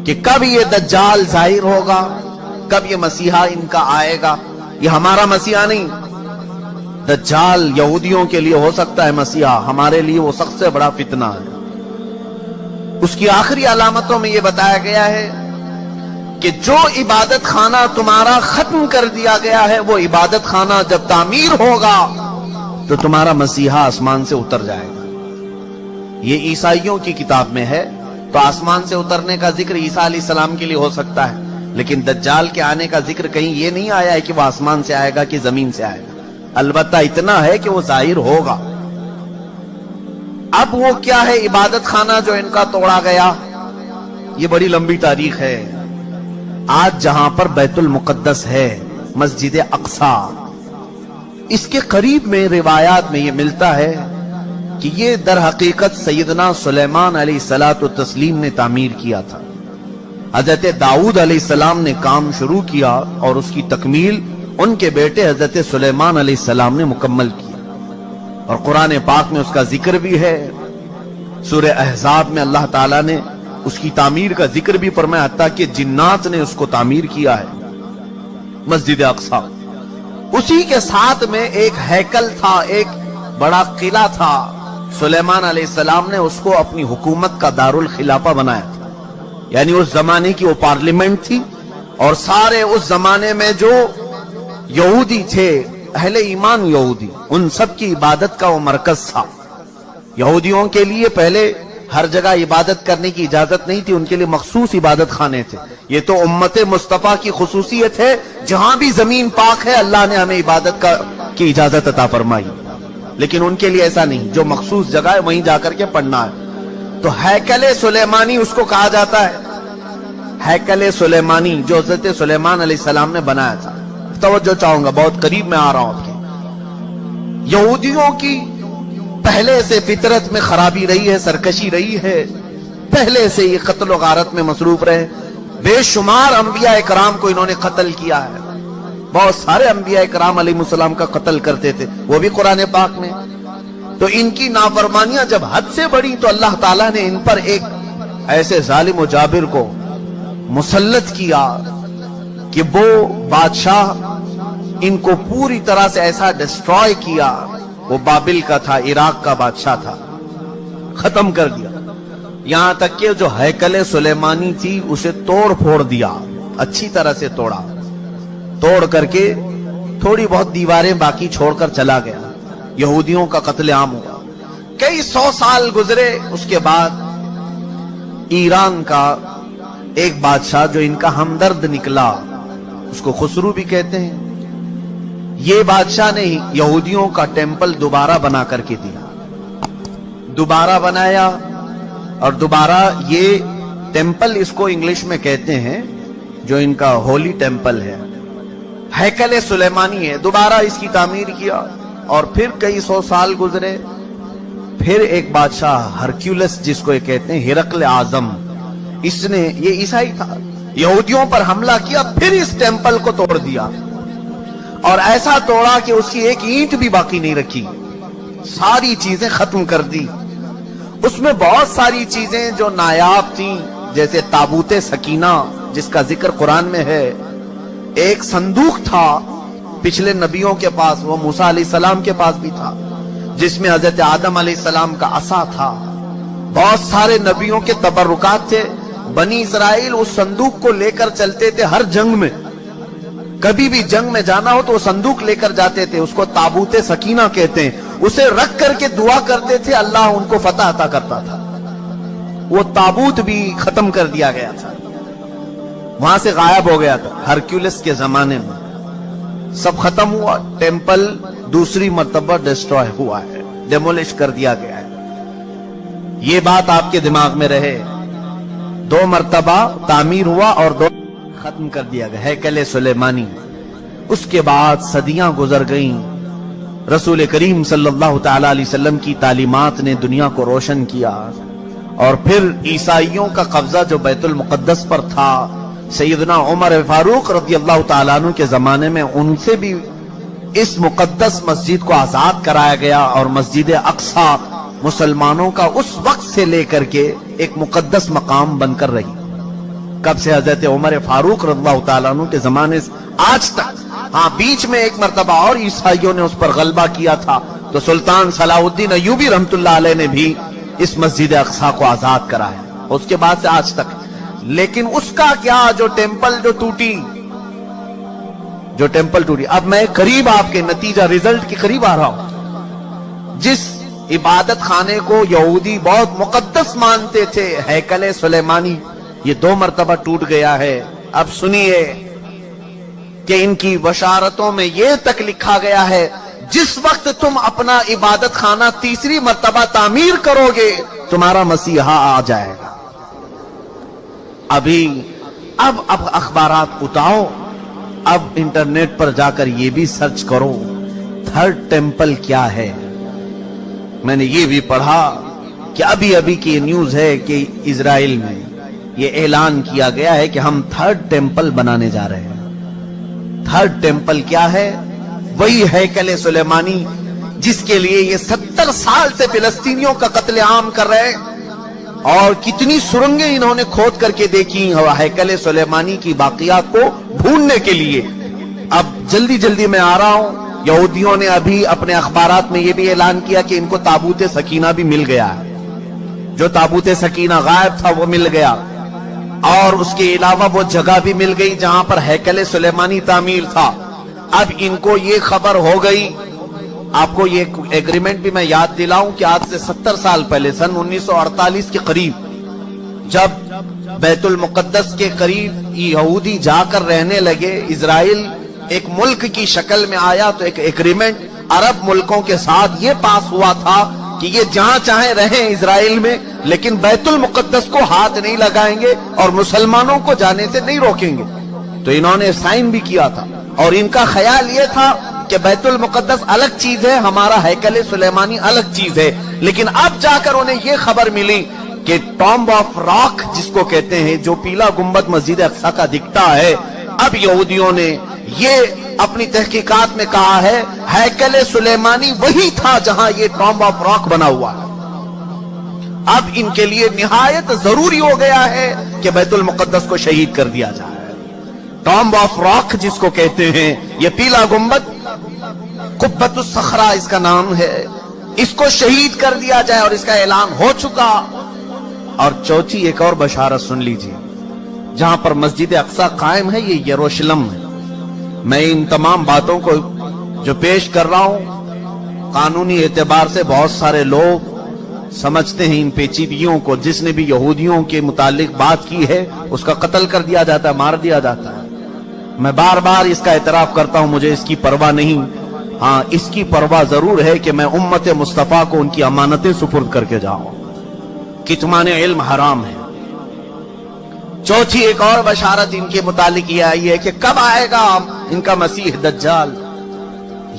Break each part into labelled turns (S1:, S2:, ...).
S1: کہ کب یہ دجال ظاہر ہوگا، کب یہ مسیحا ان کا آئے گا۔ یہ ہمارا مسیحا نہیں، دجال یہودیوں کے لیے ہو سکتا ہے مسیحا، ہمارے لیے وہ سب سے بڑا فتنہ ہے۔ اس کی آخری علامتوں میں یہ بتایا گیا ہے کہ جو عبادت خانہ تمہارا ختم کر دیا گیا ہے، وہ عبادت خانہ جب تعمیر ہوگا تو تمہارا مسیحا آسمان سے اتر جائے گا۔ یہ عیسائیوں کی کتاب میں ہے، تو آسمان سے اترنے کا ذکر عیسیٰ علیہ السلام کے لیے ہو سکتا ہے، لیکن دجال کے آنے کا ذکر کہیں یہ نہیں آیا ہے کہ وہ آسمان سے آئے گا کہ زمین سے آئے گا۔ البتہ اتنا ہے کہ وہ ظاہر ہوگا۔ اب وہ کیا ہے عبادت خانہ جو ان کا توڑا گیا؟ یہ بڑی لمبی تاریخ ہے۔ آج جہاں پر بیت المقدس ہے، مسجد اقصی، اس کے قریب میں روایات میں یہ ملتا ہے کہ یہ در حقیقت سیدنا سلیمان علیہ السلام نے تعمیر کیا تھا۔ حضرت داؤد علیہ السلام نے کام شروع کیا اور اس کی تکمیل ان کے بیٹے حضرت سلیمان علیہ السلام نے مکمل کیا، اور قرآن پاک میں اس کا ذکر بھی ہے۔ سورہ احزاب میں اللہ تعالیٰ نے اس کی تعمیر کا ذکر بھی فرمایا، حتیٰ کہ جنات نے اس کو تعمیر کیا ہے، مسجد اقصی۔ اسی کے ساتھ میں ایک ہیکل تھا، ایک بڑا قلعہ تھا۔ سلیمان علیہ السلام نے اس کو اپنی حکومت کا دارالخلافہ بنایا تھا، یعنی اس زمانے کی وہ پارلیمنٹ تھی، اور سارے اس زمانے میں جو یہودی تھے، اہل ایمان یہودی، ان سب کی عبادت کا وہ مرکز تھا۔ یہودیوں کے لیے پہلے ہر جگہ عبادت کرنے کی اجازت نہیں تھی، ان کے لیے مخصوص عبادت خانے تھے۔ یہ تو امت مصطفیٰ کی خصوصیت ہے، جہاں بھی زمین پاک ہے اللہ نے ہمیں عبادت کی اجازت عطا فرمائی، لیکن ان کے لیے ایسا نہیں، جو مخصوص جگہ ہے وہیں جا کر کے پڑھنا ہے۔ تو ہیکل سلیمانی اس کو کہا جاتا ہے، ہیکل سلیمانی جو حضرت سلیمان علیہ السلام نے بنایا تھا۔ توجہ چاہوں گا، بہت قریب میں آ رہا ہوں آپ کے۔ یہودیوں کی پہلے سے فطرت میں خرابی رہی ہے، سرکشی رہی ہے، پہلے سے یہ قتل و غارت میں مصروف رہے۔ بے شمار انبیاء اکرام کو انہوں نے قتل کیا ہے، بہت سارے انبیاء اکرام علیہ السلام کا قتل کرتے تھے، وہ بھی قرآن پاک میں۔ تو ان کی نافرمانیاں جب حد سے بڑی تو اللہ تعالیٰ نے ان پر ایک ایسے ظالم و جابر کو مسلط کیا کہ وہ بادشاہ ان کو پوری طرح سے ایسا ڈسٹرائے کیا۔ وہ بابل کا تھا، عراق کا بادشاہ تھا، ختم کر دیا۔ یہاں تک کہ جو ہیکل سلیمانی تھی اسے توڑ پھوڑ دیا، اچھی طرح سے توڑا، توڑ کر کے تھوڑی بہت دیواریں باقی چھوڑ کر چلا گیا۔ یہودیوں کا قتل عام ہوا۔ کئی 100 سال گزرے، اس کے بعد ایران کا ایک بادشاہ جو ان کا ہمدرد نکلا، اس کو خسرو بھی کہتے ہیں، یہ بادشاہ نے یہودیوں کا ٹیمپل دوبارہ بنا کر کے دیا، دوبارہ بنایا، اور دوبارہ یہ ٹیمپل اس کو انگلش میں کہتے ہیں، جو ان کا ہولی ٹیمپل ہے، ہیکل سلیمانی ہے، دوبارہ اس کی تعمیر کیا۔ اور پھر کئی 100 سال گزرے، پھر ایک بادشاہ ہرکیولس جس کو یہ کہتے ہیں، ہرقل اعظم، اس نے، یہ عیسائی تھا، یہودیوں پر حملہ کیا، پھر اس ٹیمپل کو توڑ دیا، اور ایسا توڑا کہ اس کی ایک اینٹ بھی باقی نہیں رکھی، ساری چیزیں ختم کر دی۔ اس میں بہت ساری چیزیں جو نایاب تھیں، جیسے تابوت سکینہ جس کا ذکر قرآن میں ہے، ایک صندوق تھا پچھلے نبیوں کے پاس، وہ موسیٰ علیہ السلام کے پاس بھی تھا، جس میں حضرت آدم علیہ السلام کا عصا تھا، بہت سارے نبیوں کے تبرکات تھے۔ بنی اسرائیل اس صندوق کو لے کر چلتے تھے ہر جنگ میں، کبھی بھی جنگ میں جانا ہو تو وہ صندوق لے کر جاتے تھے، اس کو تابوت سکینہ کہتے ہیں، اسے رکھ کر کے دعا کرتے تھے، اللہ ان کو فتح عطا کرتا تھا۔ وہ تابوت بھی ختم کر دیا گیا تھا، وہاں سے غائب ہو گیا تھا، ہرکیولس کے زمانے میں سب ختم ہوا، ٹیمپل دوسری مرتبہ ڈسٹرائے ہوا ہے، ڈیمولش کر دیا گیا ہے۔ یہ بات آپ کے دماغ میں رہے، 2 مرتبہ تعمیر ہوا اور 2 ختم کر دیا گیا، ہیکل سلیمانی۔ اس کے بعد صدیاں گزر گئیں، رسول کریم صلی اللہ تعالی علیہ وسلم کی تعلیمات نے دنیا کو روشن کیا، اور پھر عیسائیوں کا قبضہ جو بیت المقدس پر تھا، سیدنا عمر فاروق رضی اللہ تعالیٰ عنہ کے زمانے میں ان سے بھی اس مقدس مسجد کو آزاد کرایا گیا، اور مسجد اقصی مسلمانوں کا اس وقت سے لے کر کے ایک مقدس مقام بن کر رہی۔ کب سے؟ حضرت عمر فاروق رضی اللہ تعالیٰ عنہ کے زمانے سے آج تک. ہاں بیچ میں ایک مرتبہ اور عیسائیوں نے اس پر غلبہ کیا تھا تو سلطان صلاح الدین ایوبی رحمت اللہ علیہ نے بھی اس مسجد اقصی کو آزاد کرایا. اس کے بعد سے آج تک. لیکن اس کا کیا جو ٹیمپل جو ٹوٹی. اب میں قریب آپ کے نتیجہ ریزلٹ کے قریب آ رہا ہوں. جس عبادت خانے کو یہودی بہت مقدس مانتے تھے، ہیکل سلیمانی، یہ 2 مرتبہ ٹوٹ گیا ہے. اب سنیے کہ ان کی بشارتوں میں یہ تک لکھا گیا ہے جس وقت تم اپنا عبادت خانہ تیسری مرتبہ تعمیر کرو گے تمہارا مسیحا آ جائے گا. اب اخبارات اٹھاؤ، اب انٹرنیٹ پر جا کر یہ بھی سرچ کرو تھرڈ ٹیمپل کیا ہے. میں نے یہ بھی پڑھا کہ ابھی کی نیوز ہے کہ اسرائیل میں یہ اعلان کیا گیا ہے کہ ہم تھرڈ ٹیمپل بنانے جا رہے ہیں. تھرڈ ٹیمپل کیا ہے؟ وہی ہیکل سلیمانی جس کے لیے یہ 70 سال سے فلسطینیوں کا قتل عام کر رہے ہیں، اور کتنی سرنگیں انہوں نے کھود کر کے دیکھی ہیکل سلیمانی کی باقیات کو ڈھونڈنے کے لیے. اب جلدی میں آ رہا ہوں. یہودیوں نے ابھی اپنے اخبارات میں یہ بھی اعلان کیا کہ ان کو تابوت سکینہ بھی مل گیا ہے. جو تابوت سکینہ غائب تھا وہ مل گیا، اور اس کے علاوہ وہ جگہ بھی مل گئی جہاں پر ہیکل سلیمانی تعمیر تھا. اب ان کو یہ خبر ہو گئی. آپ کو یہ ایگریمنٹ بھی میں یاد دلاؤں کہ آج سے 70 سال پہلے سن 1948 کے قریب جب بیت المقدس کے قریب یہودی جا کر رہنے لگے، اسرائیل ایک ملک کی شکل میں آیا، تو ایک ایگریمنٹ عرب ملکوں کے ساتھ یہ پاس ہوا تھا کہ یہ جہاں چاہیں رہیں اسرائیل میں، لیکن بیت المقدس کو ہاتھ نہیں لگائیں گے اور مسلمانوں کو جانے سے نہیں روکیں گے. تو انہوں نے سائن بھی کیا تھا، اور ان کا خیال یہ تھا کہ بیت المقدس الگ چیز ہے، ہمارا ہیکل سلیمانی الگ چیز ہے. لیکن اب جا کر انہیں یہ خبر ملی کہ ٹامب آف راک جس کو کہتے ہیں، جو پیلا گنبد مسجد اقصی کا دکھتا ہے، اب یہودیوں نے یہ اپنی تحقیقات میں کہا ہے ہیکل سلیمانی وہی تھا جہاں یہ ٹامب آف راک بنا ہوا ہے. اب ان کے لیے نہایت ضروری ہو گیا ہے کہ بیت المقدس کو شہید کر دیا جائے. ٹامب آف راک جس کو کہتے ہیں، یہ پیلا گنبد، قبۃ الصخرہ اس کا نام ہے، اس کو شہید کر دیا جائے، اور اس کا اعلان ہو چکا. اور چوتھی ایک اور بشارت سن لیجیے، جہاں پر مسجد اقصی قائم ہے یہ یروشلم ہے. میں ان تمام باتوں کو جو پیش کر رہا ہوں، قانونی اعتبار سے بہت سارے لوگ سمجھتے ہیں ان پیچیدگیوں کو. جس نے بھی یہودیوں کے متعلق بات کی ہے اس کا قتل کر دیا جاتا ہے، مار دیا جاتا ہے. میں بار بار اس کا اعتراف کرتا ہوں، مجھے اس کی پرواہ نہیں. ہاں اس کی پرواہ ضرور ہے کہ میں امت مصطفیٰ کو ان کی امانتیں سپرد کر کے جاؤں. کتمان علم حرام ہے. چوتھی ایک اور بشارت ان کے متعلق یہ آئی ہے کہ کب آئے گا ان کا مسیح دجال.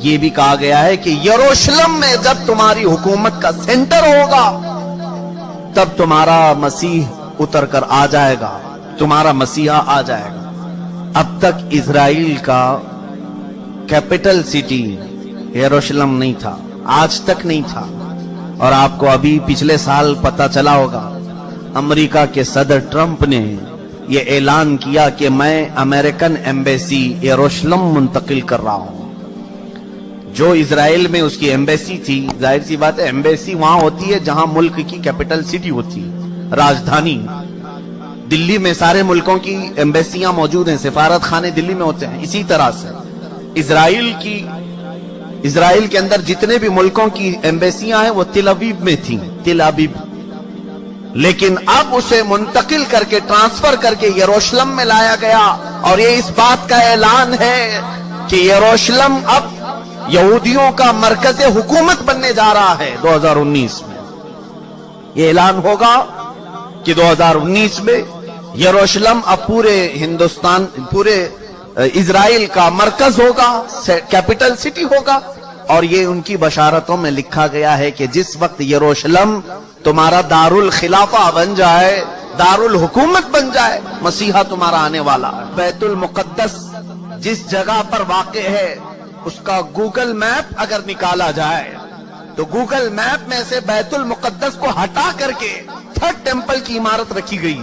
S1: یہ بھی کہا گیا ہے کہ یروشلم میں جب تمہاری حکومت کا سینٹر ہوگا تب تمہارا مسیح اتر کر آ جائے گا، تمہارا مسیحا آ جائے گا. اب تک اسرائیل کا کیپٹل سٹی یروشلم نہیں تھا، آج تک نہیں تھا. اور آپ کو ابھی پچھلے سال پتا چلا ہوگا امریکہ کے صدر ٹرمپ نے یہ اعلان کیا کہ میں امریکن ایمبیسی یروشلم منتقل کر رہا ہوں. جو اسرائیل میں اس کی ایمبیسی تھی، ظاہر سی بات ہے ایمبیسی وہاں ہوتی ہے جہاں ملک کی کیپٹل سٹی ہوتی ہے، راجدھانی. دلی میں سارے ملکوں کی ایمبیسیاں موجود ہیں، سفارت خانے دلی میں ہوتے ہیں. اسی طرح سے اسرائیل کے اندر جتنے بھی ملکوں کی ایمبیسیاں ہیں وہ تل ابیب میں تھیں، تل ابیب. لیکن اب اسے منتقل کر کے ٹرانسفر کر کے یروشلم میں لایا گیا، اور یہ اس بات کا اعلان ہے کہ یروشلم اب یہودیوں کا مرکز حکومت بننے جا رہا ہے 2019 میں. یہ اعلان ہوگا کہ 2019 میں یروشلم اب پورے ہندوستان، پورے اسرائیل کا مرکز ہوگا، کیپٹل سٹی ہوگا. اور یہ ان کی بشارتوں میں لکھا گیا ہے کہ جس وقت یروشلم تمہارا دارالخلافہ بن جائے، دارالحکومت بن جائے، مسیحا تمہارا آنے والا ہے. بیت المقدس جس جگہ پر واقع ہے اس کا گوگل میپ اگر نکالا جائے تو گوگل میپ میں سے بیت المقدس کو ہٹا کر کے تھرڈ ٹیمپل کی عمارت رکھی گئی.